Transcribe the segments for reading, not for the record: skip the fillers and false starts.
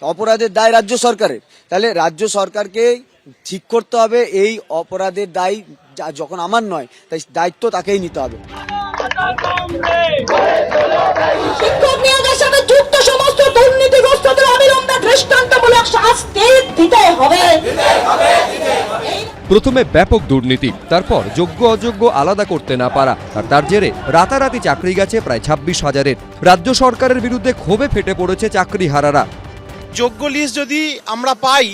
অপরাধের দায় রাজ্য সরকারের। তাহলে রাজ্য সরকারকে ঠিক করতে হবে এই অপরাধের দায় যখন আমার নয়, তাই দায়িত্ব তাকেই নিতে হবে। শিক্ষক নিয়োগের সাথে যুক্ত সমস্ত দুর্নীতিগ্রস্তদের অবিলম্বে দৃষ্টান্তমূলক শাস্তি দিতে হবে। প্রথমে ব্যাপক দুর্নীতি, তারপর যোগ্য অযোগ্য আলাদা করতে না পারা, আর তার জেরে রাতারাতি চাকরি গেছে প্রায় 26,000-এর। রাজ্য সরকারের বিরুদ্ধে ক্ষোভে ফেটে পড়েছে চাকরিহারারা। যোগ্য লিস্ট যদি আমরা পাই,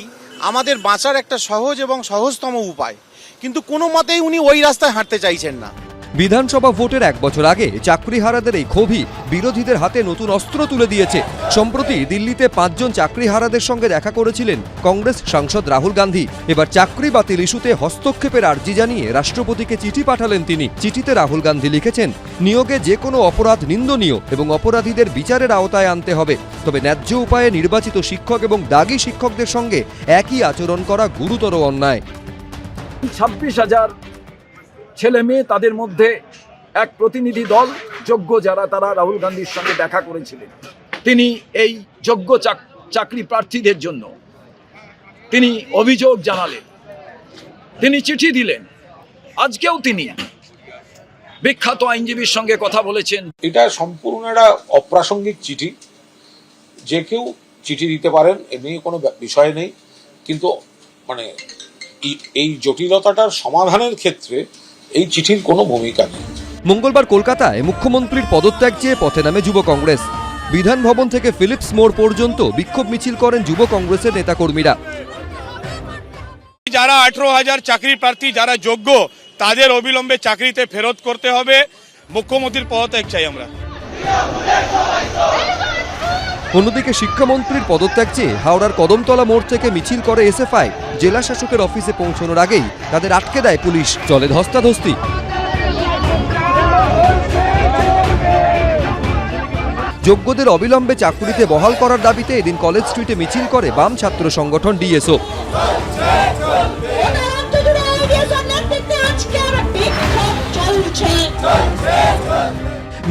আমাদের বাঁচার একটা সহজ এবং সহজতম উপায়, কিন্তু কোনো মতেই উনি ওই রাস্তায় হাঁটতে চাইছেন না। বিধানসভা ভোটের 1 বছর আগে চাকরিহারাদের এই ক্ষোভই বিরোধীদের হাতে নতুন অস্ত্র তুলে দিয়েছে। সম্প্রতি দিল্লিতে 5 জন চাকরিহারাদের সঙ্গে দেখা করেছিলেন কংগ্রেস সাংসদ রাহুল গান্ধী। এবার চাকরি বাতিল ইস্যুতে হস্তক্ষেপের আর্জি জানিয়ে রাষ্ট্রপতিকে চিঠি পাঠালেন তিনি। চিঠিতে রাহুল গান্ধী লিখেছেন, নিয়োগে যে কোনো অপরাধ নিন্দনীয় এবং অপরাধীদের বিচারের আওতায় আনতে হবে, তবে ন্যায্য উপায়ে নির্বাচিত শিক্ষক এবং দাগী শিক্ষকদের সঙ্গে একই আচরণ করা গুরুতর অন্যায়। 26,000 ছেলে মেয়ে, তাদের মধ্যে এক প্রতিনিধি দল যোগ্য যারা, তারা রাহুল গান্ধীর সঙ্গে দেখা করেছিলেন। তিনি এই যোগ্য চাকরি প্রার্থীদের জন্য তিনি অভিযোগ জানালেন, তিনি চিঠি দিলেন। আজকেও তিনি বিখ্যাত আইনজীবীর সঙ্গে কথা বলেছেন। এটা সম্পূর্ণ একটা অপ্রাসঙ্গিক চিঠি। যে কেউ চিঠি দিতে পারেন, এ নিয়ে কোনো বিষয় নেই, কিন্তু মানে এই জটিলতাটার সমাধানের ক্ষেত্রে এই চিঠির কোনো ভূমিকা নেই। মঙ্গলবার কলকাতায় মুখ্যমন্ত্রীর পদত্যাগ চেয়ে পথে নামে যুব কংগ্রেস। বিধান ভবন থেকে ফিলিপস মোড় পর্যন্ত বিক্ষোভ মিছিল করেন যুব কংগ্রেসের নেতাকর্মীরা। যারা 18,000 চাকরি প্রার্থী যারা যোগ্য, তাদের অবিলম্বে চাকরিতে ফেরত করতে হবে। মুখ্যমন্ত্রীর পদত্যাগ চাই আমরা। অন্যদিকে শিক্ষামন্ত্রীর পদত্যাগ চেয়ে হাওড়ার কদমতলা মোড় থেকে মিছিল করে এসএফআই। জেলা শাসকের অফিসে পৌঁছানোর আগেই তাদের আটকে দেয় পুলিশ। চলে ধস্তাধস্তি। যোগ্যদের অবিলম্বে চাকরিতে বহাল করার দাবিতে এদিন কলেজ স্ট্রিটে মিছিল করে বাম ছাত্র সংগঠন ডিএসও।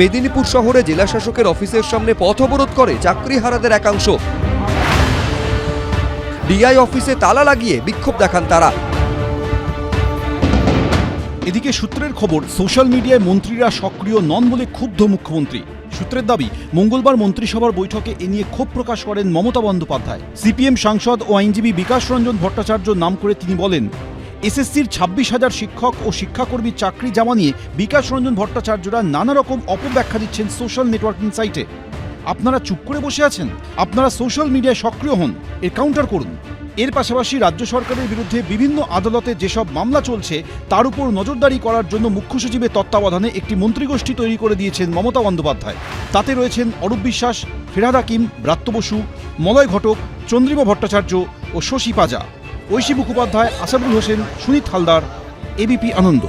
মেদিনীপুর শহরে জেলা শাসকের অফিসের সামনে পথ অবরোধ করে চাকরিহারাদের একাংশ। ডিআই অফিসে তালা লাগিয়ে বিক্ষোভ দেখান তারা। এদিকে সূত্রের খবর, সোশ্যাল মিডিয়ায় মন্ত্রীরা সক্রিয় নন বলে ক্ষুব্ধ মুখ্যমন্ত্রী। সূত্রের দাবি, মঙ্গলবার মন্ত্রিসভার বৈঠকে এ নিয়ে ক্ষোভ প্রকাশ করেন মমতা বন্দ্যোপাধ্যায়। সিপিএম সাংসদ ও আইনজীবী বিকাশ রঞ্জন ভট্টাচার্য নাম করে তিনি বলেন, এসএসসির 26,000 শিক্ষক ও শিক্ষাকর্মীর চাকরি যাওয়া নিয়ে বিকাশ রঞ্জন ভট্টাচার্যরা নানা রকম অপব্যাখ্যা দিচ্ছেন সোশ্যাল নেটওয়ার্কিং সাইটে। আপনারা চুপ করে বসে আছেন? আপনারা সোশ্যাল মিডিয়ায় সক্রিয় হন, এর কাউন্টার করুন। এর পাশাপাশি রাজ্য সরকারের বিরুদ্ধে বিভিন্ন আদালতে যেসব মামলা চলছে তার উপর নজরদারি করার জন্য মুখ্য সচিবের তত্ত্বাবধানে একটি মন্ত্রীগোষ্ঠী তৈরি করে দিয়েছেন মমতা বন্দ্যোপাধ্যায়। তাতে রয়েছেন অরূপ বিশ্বাস, ফিরহাদ হাকিম, ব্রাত্য বসু, মলয় ঘটক, চন্দ্রিমা ভট্টাচার্য ও শশী পাজা, ঐশী মুখোপাধ্যায়, আসাদুল হোসেন, সুনীত হালদার, এবিপি আনন্দ।